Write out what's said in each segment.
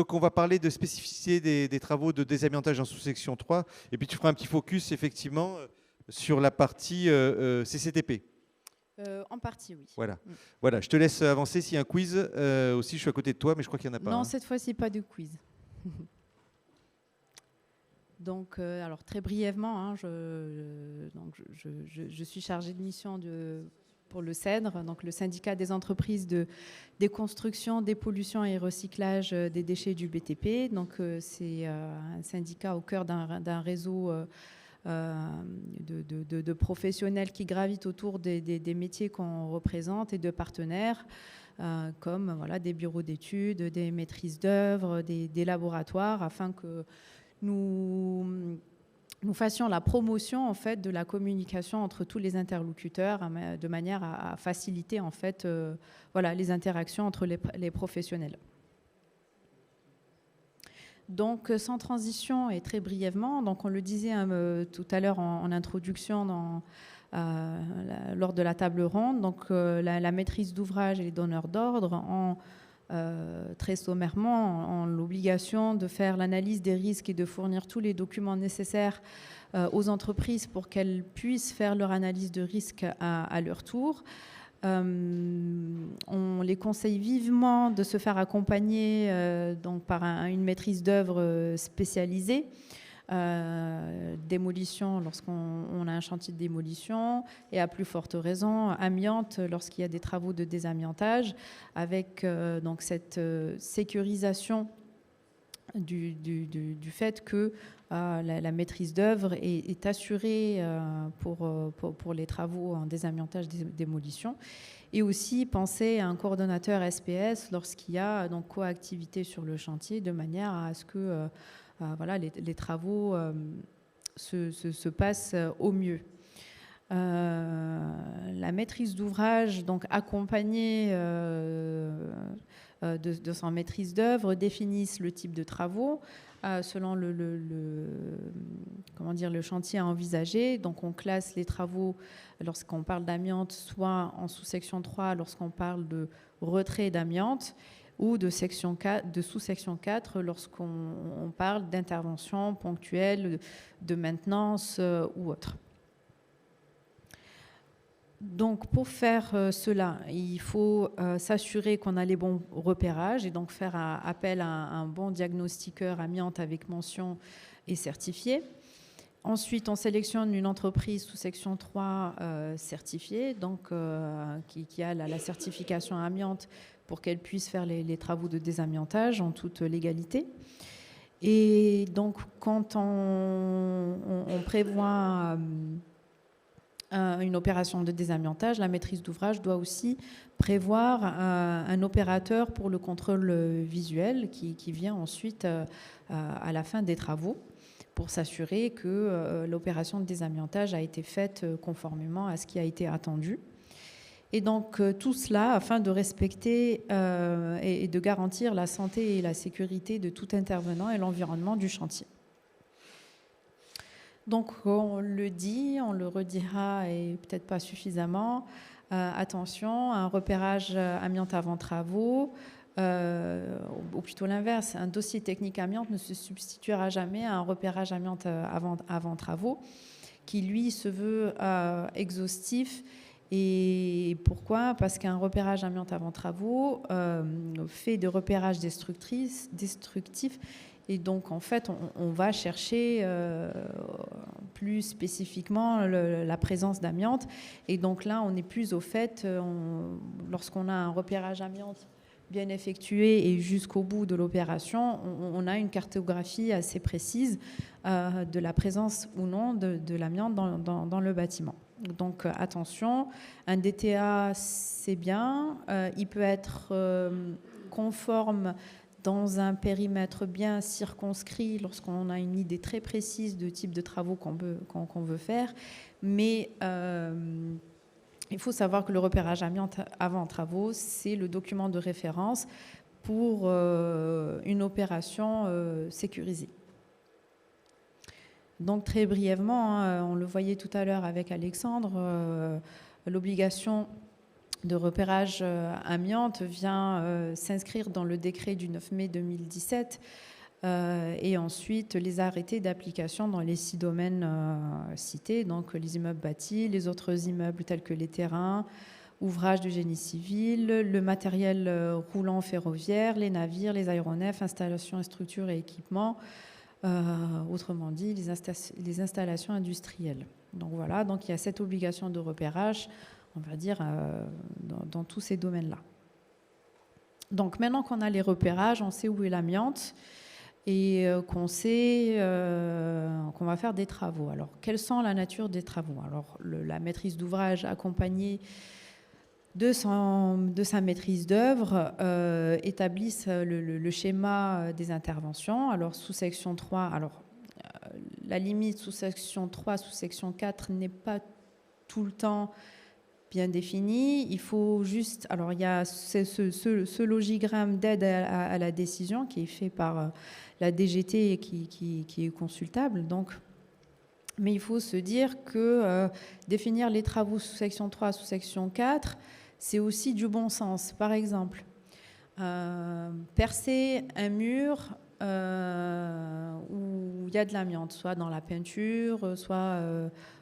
donc on va parler de spécificité des travaux de désamiantage en sous-section 3, et puis tu feras un petit focus effectivement sur la partie CCTP. En partie, oui. Voilà. Voilà, je te laisse avancer. S'il y a un quiz, aussi je suis à côté de toi, mais je crois qu'il n'y en a pas. Non, Hein. cette fois-ci, pas de quiz. Donc, alors très brièvement, hein, je suis chargée de mission pour le CEDRE, donc le syndicat des entreprises de déconstruction, dépollution et recyclage des déchets du BTP. Donc, c'est un syndicat au cœur d'un réseau de professionnels qui gravitent autour des métiers qu'on représente et de partenaires comme voilà, des bureaux d'études, des maîtrises d'œuvre, des laboratoires, afin que nous fassions la promotion en fait, de la communication entre tous les interlocuteurs de manière à faciliter en fait, voilà, les interactions entre les professionnels. Donc, sans transition et très brièvement, donc on le disait tout à l'heure en introduction lors de la table ronde, donc la maîtrise d'ouvrage et les donneurs d'ordre ont très sommairement l'obligation de faire l'analyse des risques et de fournir tous les documents nécessaires aux entreprises pour qu'elles puissent faire leur analyse de risque à leur tour. On les conseille vivement de se faire accompagner donc par une maîtrise d'œuvre spécialisée. Démolition lorsqu'on a un chantier de démolition et à plus forte raison amiante lorsqu'il y a des travaux de désamiantage avec donc cette sécurisation du fait que la maîtrise d'œuvre est assurée pour les travaux en désamiantage démolition, et aussi penser à un coordonnateur SPS lorsqu'il y a donc coactivité sur le chantier, de manière à ce que voilà, les travaux se passent au mieux. La maîtrise d'ouvrage, donc accompagnée de son maîtrise d'œuvre, définissent le type de travaux selon comment dire, le chantier à envisager. Donc on classe les travaux lorsqu'on parle d'amiante, soit en sous-section 3 lorsqu'on parle de retrait d'amiante, ou de sous-section 4 lorsqu'on parle d'intervention ponctuelle, de maintenance ou autre. Donc, pour faire cela, il faut s'assurer qu'on a les bons repérages et donc faire appel à un bon diagnostiqueur amiante avec mention et certifié. Ensuite, on sélectionne une entreprise sous section 3 certifiée, donc qui a la certification amiante pour qu'elle puisse faire les travaux de désamiantage en toute légalité. Et donc, quand on prévoit une opération de désamiantage, la maîtrise d'ouvrage doit aussi prévoir un opérateur pour le contrôle visuel qui vient ensuite à la fin des travaux pour s'assurer que l'opération de désamiantage a été faite conformément à ce qui a été attendu. Et donc tout cela afin de respecter et de garantir la santé et la sécurité de tout intervenant et l'environnement du chantier. Donc on le dit, on le redira et peut-être pas suffisamment. Attention, un repérage amiante avant travaux, ou plutôt l'inverse, un dossier technique amiante ne se substituera jamais à un repérage amiante avant travaux, qui lui se veut exhaustif. Et pourquoi ? Parce qu'un repérage amiante avant travaux fait de repérage destructif. Et donc, en fait, on va chercher plus spécifiquement la présence d'amiante. Et donc là, on est plus au fait, lorsqu'on a un repérage amiante bien effectué et jusqu'au bout de l'opération, on a une cartographie assez précise de la présence ou non de l'amiante dans le bâtiment. Donc attention, un DTA c'est bien, il peut être conforme dans un périmètre bien circonscrit lorsqu'on a une idée très précise de type de travaux qu'on veut faire, mais il faut savoir que le repérage amiante avant travaux, c'est le document de référence pour une opération sécurisée. Donc très brièvement, on le voyait tout à l'heure avec Alexandre, l'obligation de repérage amiante vient s'inscrire dans le décret du 9 mai 2017 et ensuite les arrêtés d'application dans les 6 domaines cités, donc les immeubles bâtis, les autres immeubles tels que les terrains, ouvrages de génie civil, le matériel roulant ferroviaire, les navires, les aéronefs, installations, structures et équipements, autrement dit les installations industrielles. Donc voilà, donc il y a cette obligation de repérage, on va dire, dans tous ces domaines-là. Donc maintenant qu'on a les repérages, on sait où est l'amiante et qu'on sait qu'on va faire des travaux. Alors, quelles sont la nature des travaux? Alors, la maîtrise d'ouvrage accompagnée de sa maîtrise d'œuvre établissent le schéma des interventions. Alors, sous section 3, alors, la limite sous section 3, sous section 4 n'est pas tout le temps bien défini. Il faut juste... Alors, il y a ce logigramme d'aide à la décision qui est fait par la DGT et qui est consultable. Donc, mais il faut se dire que définir les travaux sous section 3, sous section 4, c'est aussi du bon sens. Par exemple, percer un mur où il y a de l'amiante, soit dans la peinture, soit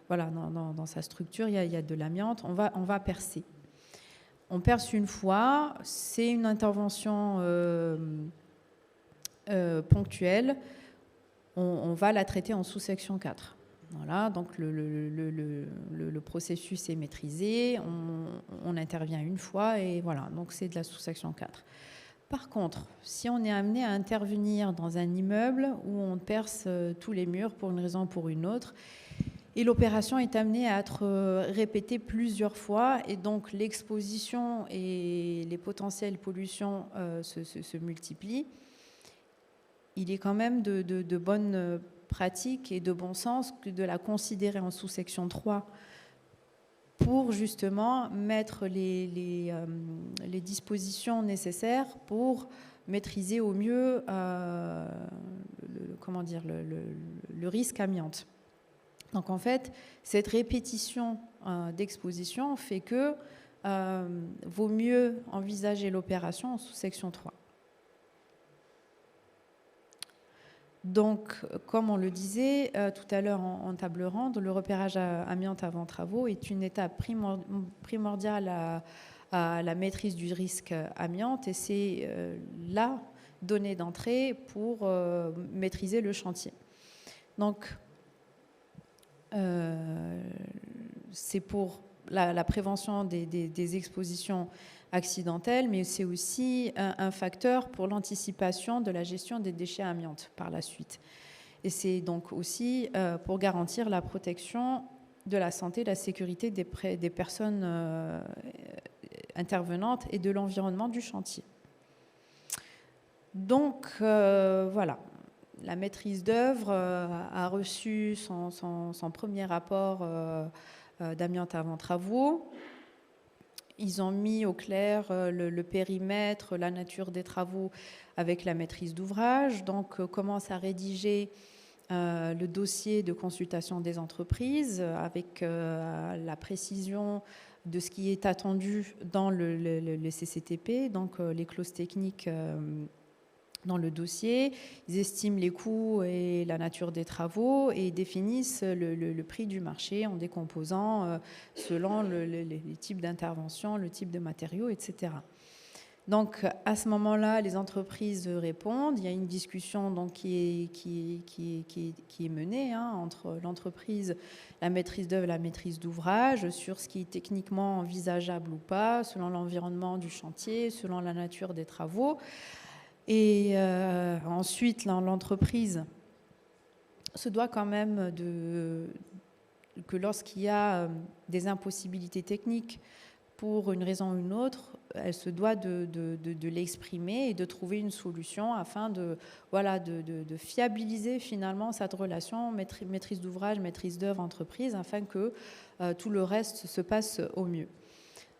voilà, dans sa structure, il y a de l'amiante, on va percer. On perce une fois, c'est une intervention ponctuelle, on va la traiter en sous-section 4. Voilà, donc le processus est maîtrisé, on intervient une fois et voilà, donc c'est de la sous-section 4. Par contre, si on est amené à intervenir dans un immeuble où on perce tous les murs pour une raison ou pour une autre, et l'opération est amenée à être répétée plusieurs fois, et donc l'exposition et les potentielles pollutions se multiplient, il est quand même de bonne pratique et de bon sens que de la considérer en sous-section 3 pour justement mettre les dispositions nécessaires pour maîtriser au mieux le risque amiante. Donc en fait, cette répétition d'exposition fait que vaut mieux envisager l'opération en sous-section 3. Donc, comme on le disait tout à l'heure en table ronde, le repérage amiante avant travaux est une étape primordiale à la maîtrise du risque amiante et c'est la donnée d'entrée pour maîtriser le chantier. Donc, c'est pour la prévention des expositions accidentelles, mais c'est aussi un facteur pour l'anticipation de la gestion des déchets amiantes par la suite. Et c'est donc aussi pour garantir la protection de la santé et de la sécurité des personnes intervenantes et de l'environnement du chantier. Donc, voilà. La maîtrise d'œuvre a reçu son premier rapport d'amiante avant travaux. Ils ont mis au clair le périmètre, la nature des travaux avec la maîtrise d'ouvrage. Donc, commence à rédiger le dossier de consultation des entreprises avec la précision de ce qui est attendu dans le CCTP, donc les clauses techniques dans le dossier. Ils estiment les coûts et la nature des travaux et définissent le prix du marché en décomposant selon les types d'intervention, le type de matériaux, etc. Donc, à ce moment-là, les entreprises répondent. Il y a une discussion donc, qui est menée entre l'entreprise, la maîtrise d'œuvre et la maîtrise d'ouvrage sur ce qui est techniquement envisageable ou pas, selon l'environnement du chantier, selon la nature des travaux. Et ensuite, l'entreprise se doit quand même que lorsqu'il y a des impossibilités techniques pour une raison ou une autre, elle se doit de l'exprimer et de trouver une solution afin de fiabiliser finalement cette relation maîtrise d'ouvrage, maîtrise d'œuvre, entreprise, afin que tout le reste se passe au mieux.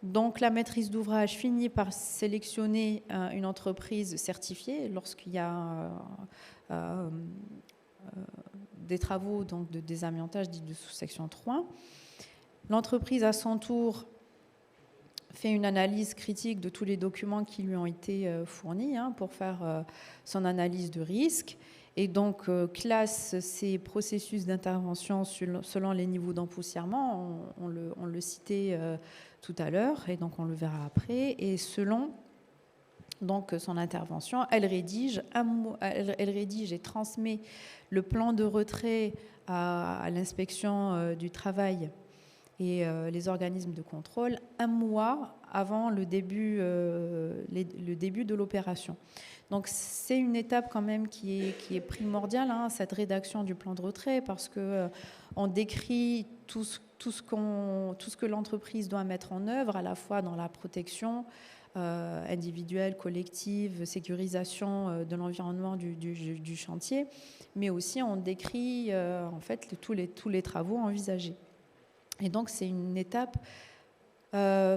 Donc la maîtrise d'ouvrage finit par sélectionner une entreprise certifiée lorsqu'il y a des travaux donc, de désamiantage dits de sous-section 3. L'entreprise, à son tour, fait une analyse critique de tous les documents qui lui ont été fournis pour faire son analyse de risque. Et donc, classe ces processus d'intervention selon les niveaux d'empoussièrement. On le citait tout à l'heure, et donc on le verra après. Et selon donc, son intervention, elle rédige et transmet le plan de retrait à l'inspection du travail et les organismes de contrôle un mois avant le début de l'opération. Donc c'est une étape quand même qui est primordiale, cette rédaction du plan de retrait, parce qu'on décrit tout ce que l'entreprise doit mettre en œuvre, à la fois dans la protection individuelle, collective, sécurisation de l'environnement du chantier, mais aussi on décrit en fait tous les travaux envisagés. Et donc c'est une étape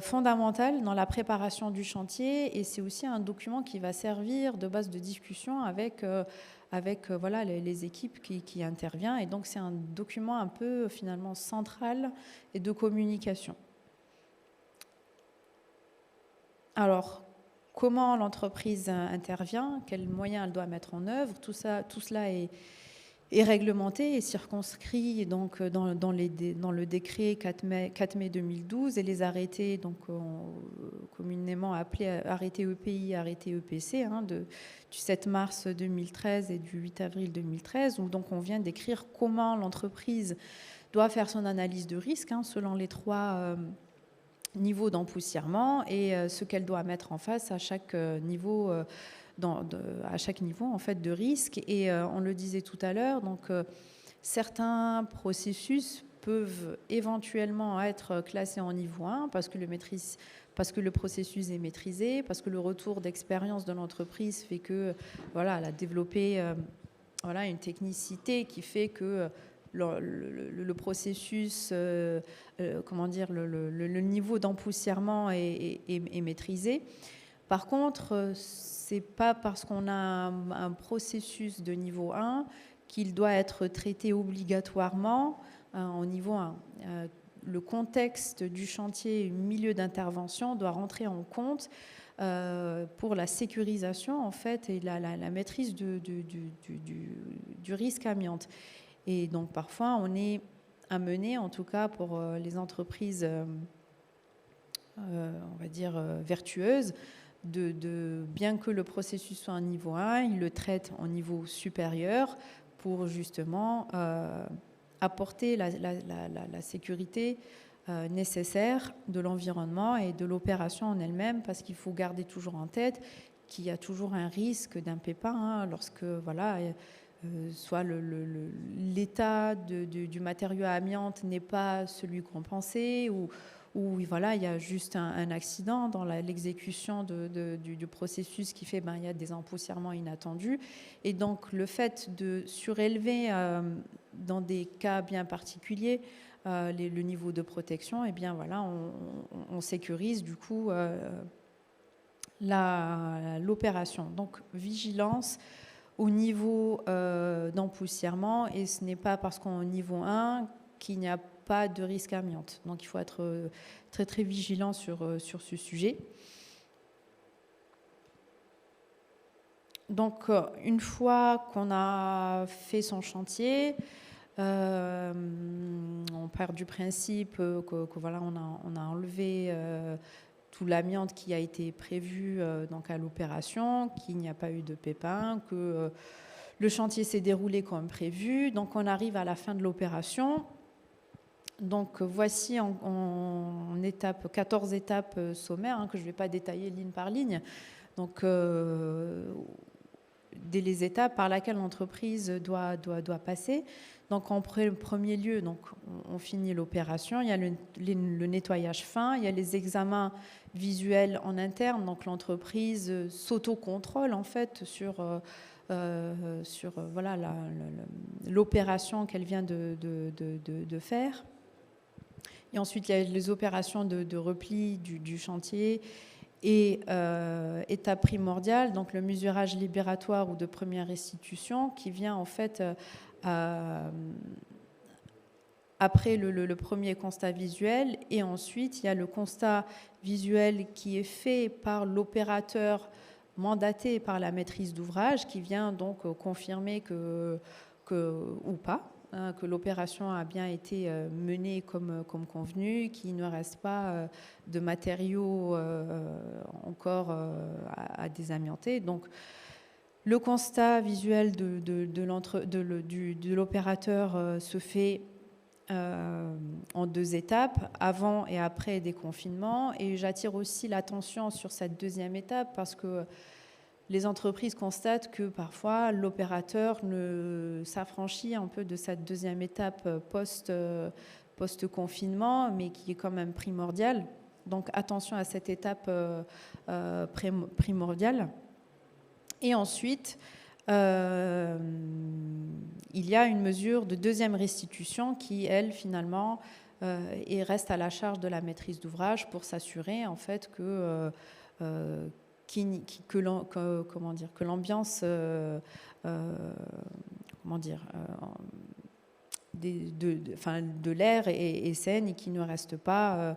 fondamentale dans la préparation du chantier, et c'est aussi un document qui va servir de base de discussion avec voilà, les équipes qui interviennent. Et donc c'est un document un peu finalement central et de communication. Alors, comment l'entreprise intervient, quels moyens elle doit mettre en œuvre, tout cela est réglementé et circonscrit donc dans le décret 4 mai 2012 et les arrêtés donc communément appelés arrêté EPI, arrêté EPC du 7 mars 2013 et du 8 avril 2013, où donc on vient décrire comment l'entreprise doit faire son analyse de risque selon les 3 niveaux d'empoussièrement et ce qu'elle doit mettre en face à chaque niveau à chaque niveau en fait de risque. Et on le disait tout à l'heure, donc certains processus peuvent éventuellement être classés en niveau 1 parce que le processus est maîtrisé, parce que le retour d'expérience de l'entreprise fait que voilà, elle a développé voilà, une technicité qui fait que le processus, comment dire, le niveau d'empoussièrement est maîtrisé. Par contre, c'est pas parce qu'on a un processus de niveau 1 qu'il doit être traité obligatoirement au niveau 1. Le contexte du chantier, milieu d'intervention, doit rentrer en compte pour la sécurisation en fait et la maîtrise du risque amiante. Et donc parfois on est amené, en tout cas pour les entreprises, on va dire vertueuses, bien que le processus soit un niveau 1, ils le traitent en niveau supérieur pour justement apporter la sécurité nécessaire de l'environnement et de l'opération en elle-même, parce qu'il faut garder toujours en tête qu'il y a toujours un risque d'un pépin lorsque voilà, soit l'état du matériau amiante n'est pas celui qu'on pensait, ou voilà, il y a juste un accident dans l'exécution du processus qui fait il y a des empoussièrements inattendus. Et donc le fait de surélever dans des cas bien particuliers le niveau de protection, et bien voilà, on sécurise du coup l'opération. Donc vigilance au niveau d'empoussièrement, et ce n'est pas parce qu'on est au niveau 1 qu'il n'y a pas de risque amiante. Donc il faut être très très vigilant sur ce sujet. Donc une fois qu'on a fait son chantier, on part du principe que voilà, on a enlevé tout l'amiante qui a été prévu donc à l'opération, qu'il n'y a pas eu de pépin, que le chantier s'est déroulé comme prévu. Donc on arrive à la fin de l'opération. Donc voici en 14 étapes sommaires que je ne vais pas détailler ligne par ligne. Donc les étapes par lesquelles l'entreprise doit passer. Donc en premier lieu, donc, on finit l'opération, il y a le nettoyage fin, il y a les examens visuels en interne, donc l'entreprise s'autocontrôle en fait sur voilà, l'opération qu'elle vient de faire. Et ensuite, il y a les opérations de repli du chantier. Et étape primordiale, donc le mesurage libératoire ou de première restitution, qui vient en fait après le premier constat visuel, et ensuite il y a le constat visuel qui est fait par l'opérateur mandaté par la maîtrise d'ouvrage, qui vient donc confirmer ou pas, hein, que l'opération a bien été menée comme convenu, qu'il ne reste pas de matériaux encore à désamianter. Donc le constat visuel de l'opérateur se fait en 2 étapes, avant et après des confinements. Et j'attire aussi l'attention sur cette deuxième étape parce que les entreprises constatent que parfois l'opérateur s'affranchit un peu de cette deuxième étape post-confinement, mais qui est quand même primordiale. Donc attention à cette étape primordiale. Et ensuite, il y a une mesure de deuxième restitution qui, elle, finalement, reste à la charge de la maîtrise d'ouvrage pour s'assurer, en fait, que l'ambiance, de l'air est saine et qu'il ne reste pas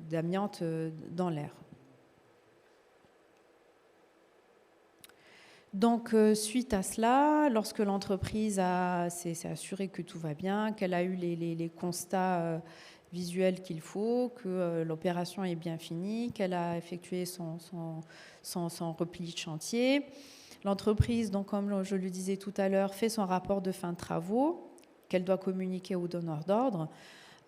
d'amiante dans l'air. Donc, suite à cela, lorsque l'entreprise s'est assurée que tout va bien, qu'elle a eu les constats visuels qu'il faut, que l'opération est bien finie, qu'elle a effectué son repli de chantier, l'entreprise, donc, comme je le disais tout à l'heure, fait son rapport de fin de travaux qu'elle doit communiquer au donneur d'ordre,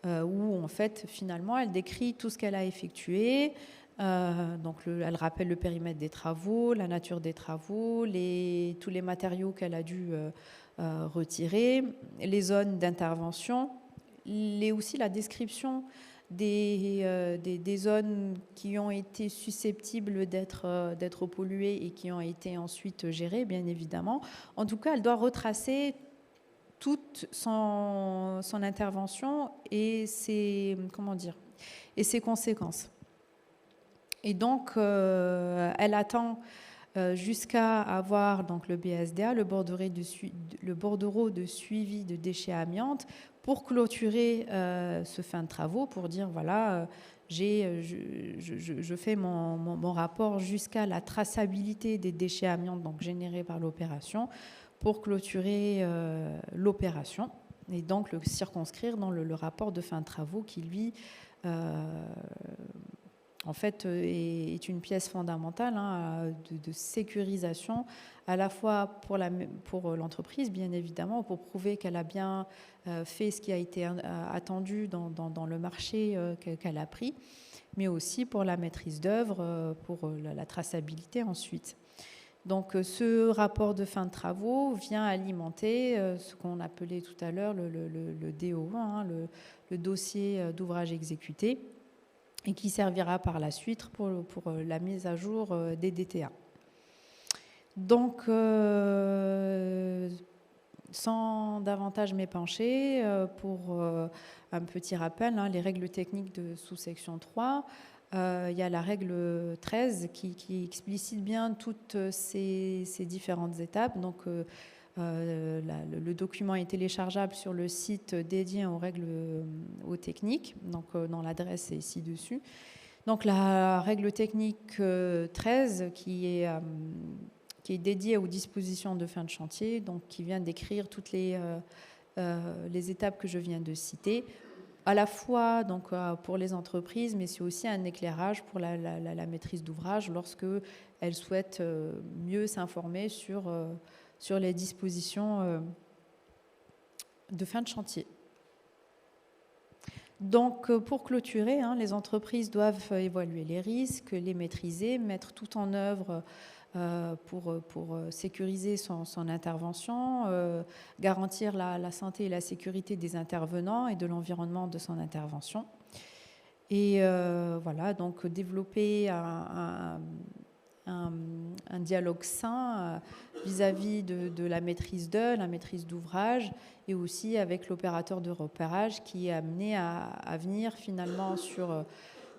où, en fait, finalement, elle décrit tout ce qu'elle a effectué. Donc elle rappelle le périmètre des travaux, la nature des travaux, tous les matériaux qu'elle a dû retirer, les zones d'intervention, aussi la description des zones qui ont été susceptibles d'être polluées et qui ont été ensuite gérées, bien évidemment. En tout cas, elle doit retracer toute son intervention et ses conséquences. Et donc, elle attend jusqu'à avoir donc, le BSDA, le bordereau de suivi de déchets amiantes, pour clôturer ce fin de travaux, pour dire, voilà, je fais mon rapport jusqu'à la traçabilité des déchets amiantes donc, générés par l'opération, pour clôturer l'opération, et donc le circonscrire dans le rapport de fin de travaux qui, lui, en fait, est une pièce fondamentale de sécurisation, à la fois pour l'entreprise, bien évidemment, pour prouver qu'elle a bien fait ce qui a été attendu dans le marché qu'elle a pris, mais aussi pour la maîtrise d'œuvre, pour la traçabilité ensuite. Donc, ce rapport de fin de travaux vient alimenter ce qu'on appelait tout à l'heure le DO1, le dossier d'ouvrage exécuté, et qui servira par la suite pour la mise à jour des DTA. Donc, sans davantage m'épancher, pour un petit rappel, les règles techniques de sous-section 3, il y a la règle 13 qui explicite bien toutes ces différentes étapes. Donc, le document est téléchargeable sur le site dédié aux règles techniques, donc dans l'adresse est ici dessus. Donc la règle technique 13 qui est dédiée aux dispositions de fin de chantier, donc qui vient décrire toutes les étapes que je viens de citer, à la fois donc, pour les entreprises, mais c'est aussi un éclairage pour la maîtrise d'ouvrage lorsque elle souhaite mieux s'informer sur les dispositions de fin de chantier. Donc, pour clôturer, les entreprises doivent évaluer les risques, les maîtriser, mettre tout en œuvre pour sécuriser son intervention, garantir la santé et la sécurité des intervenants et de l'environnement de son intervention. Et voilà, donc développer un dialogue sain vis-à-vis de la maîtrise d'œuvre, la maîtrise d'ouvrage, et aussi avec l'opérateur de repérage qui est amené à venir finalement sur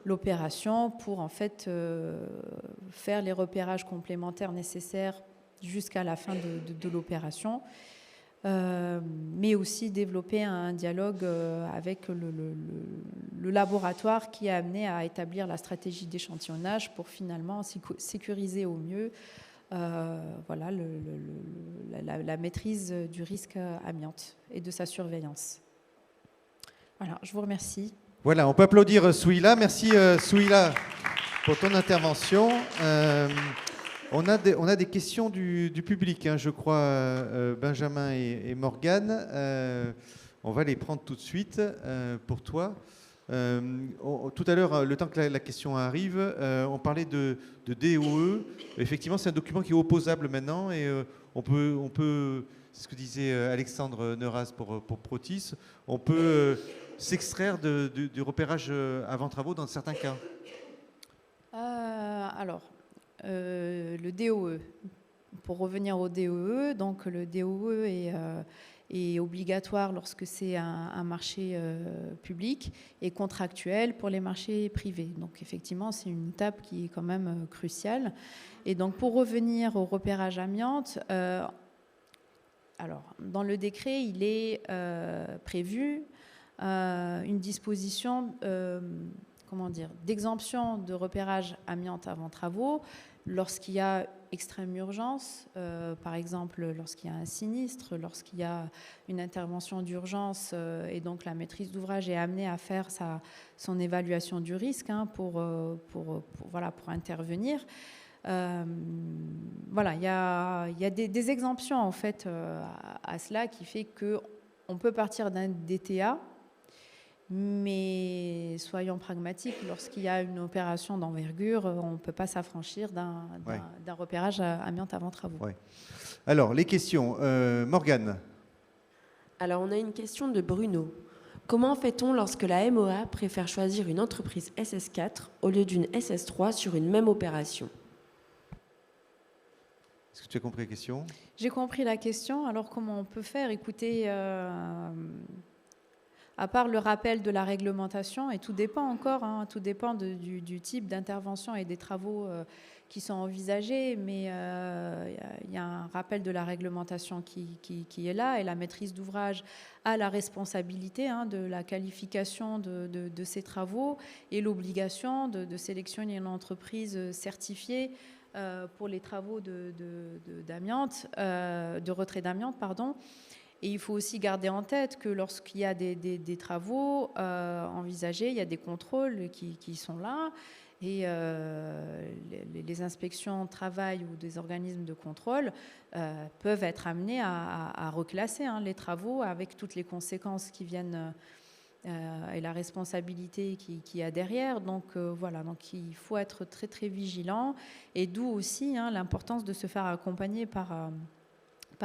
l'opération pour en fait faire les repérages complémentaires nécessaires jusqu'à la fin de l'opération. mais aussi développer un dialogue avec le laboratoire qui a amené à établir la stratégie d'échantillonnage pour finalement sécuriser au mieux voilà, la maîtrise du risque amiante et de sa surveillance. Voilà, je vous remercie. Voilà, on peut applaudir Souila. Merci Souila pour ton intervention. On a des questions du public, hein, je crois, Benjamin et Morgane. On va les prendre tout de suite pour toi. Tout à l'heure, le temps que la question arrive, on parlait de DOE. Effectivement, c'est un document qui est opposable maintenant et on peut, c'est ce que disait Alexandre Neuras pour Protis, on peut s'extraire du repérage avant travaux dans certains cas. Alors, le DOE, pour revenir au DOE, donc le DOE est obligatoire lorsque c'est un marché public et contractuel pour les marchés privés. Donc effectivement, c'est une étape qui est quand même cruciale. Et donc pour revenir au repérage amiante, alors dans le décret, il est prévu une disposition d'exemption de repérage amiante avant travaux lorsqu'il y a extrême urgence, par exemple lorsqu'il y a un sinistre, lorsqu'il y a une intervention d'urgence et donc la maîtrise d'ouvrage est amenée à faire son évaluation du risque pour intervenir. Voilà, il y a des exemptions en fait à cela qui fait qu'on peut partir d'un DTA. Mais soyons pragmatiques, lorsqu'il y a une opération d'envergure, on ne peut pas s'affranchir d'un repérage amiante avant travaux. Ouais. Alors, les questions. Morgane. Alors, on a une question de Bruno. Comment fait-on lorsque la MOA préfère choisir une entreprise SS4 au lieu d'une SS3 sur une même opération ? Est-ce que tu as compris la question ? J'ai compris la question. Alors, comment on peut faire ? Écoutez... à part le rappel de la réglementation, et tout dépend encore, tout dépend du type d'intervention et des travaux qui sont envisagés, mais il y a un rappel de la réglementation qui est là, et la maîtrise d'ouvrage a la responsabilité de la qualification de ces travaux et l'obligation de sélectionner une entreprise certifiée pour les travaux d'amiante, de retrait d'amiante, pardon. Et il faut aussi garder en tête que lorsqu'il y a des travaux envisagés, il y a des contrôles qui sont là. Et les inspections travail ou des organismes de contrôle peuvent être amenés à reclasser les travaux avec toutes les conséquences qui viennent et la responsabilité qu'il y a derrière. Donc voilà, donc il faut être très très vigilant. Et d'où aussi l'importance de se faire accompagner par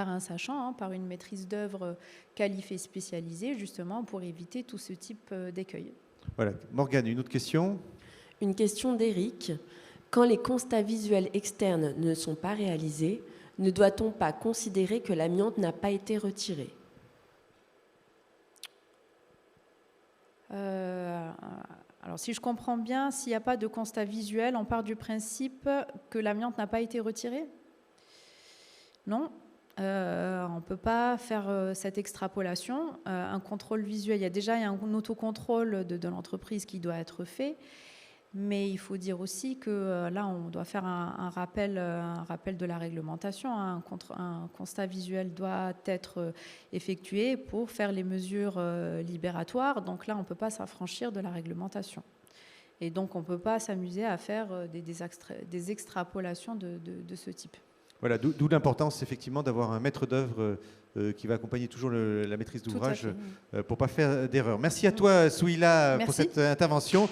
un sachant, par une maîtrise d'œuvre qualifiée spécialisée, justement pour éviter tout ce type d'écueil. Voilà. Morgane, une autre question ? Une question d'Éric. Quand les constats visuels externes ne sont pas réalisés, ne doit-on pas considérer que l'amiante n'a pas été retirée ? Alors, si je comprends bien, s'il n'y a pas de constat visuel, on part du principe que l'amiante n'a pas été retirée ? Non. On ne peut pas faire cette extrapolation. Un contrôle visuel, il y a déjà un autocontrôle de l'entreprise qui doit être fait, mais il faut dire aussi que là, on doit faire un rappel de la réglementation. Un constat visuel doit être effectué pour faire les mesures libératoires. Donc là, on ne peut pas s'affranchir de la réglementation. Et donc, on ne peut pas s'amuser à faire des extrapolations de ce type. Voilà, d'où l'importance effectivement d'avoir un maître d'œuvre qui va accompagner toujours la maîtrise d'ouvrage pour ne pas faire d'erreur. Merci à toi, Souila, pour cette intervention.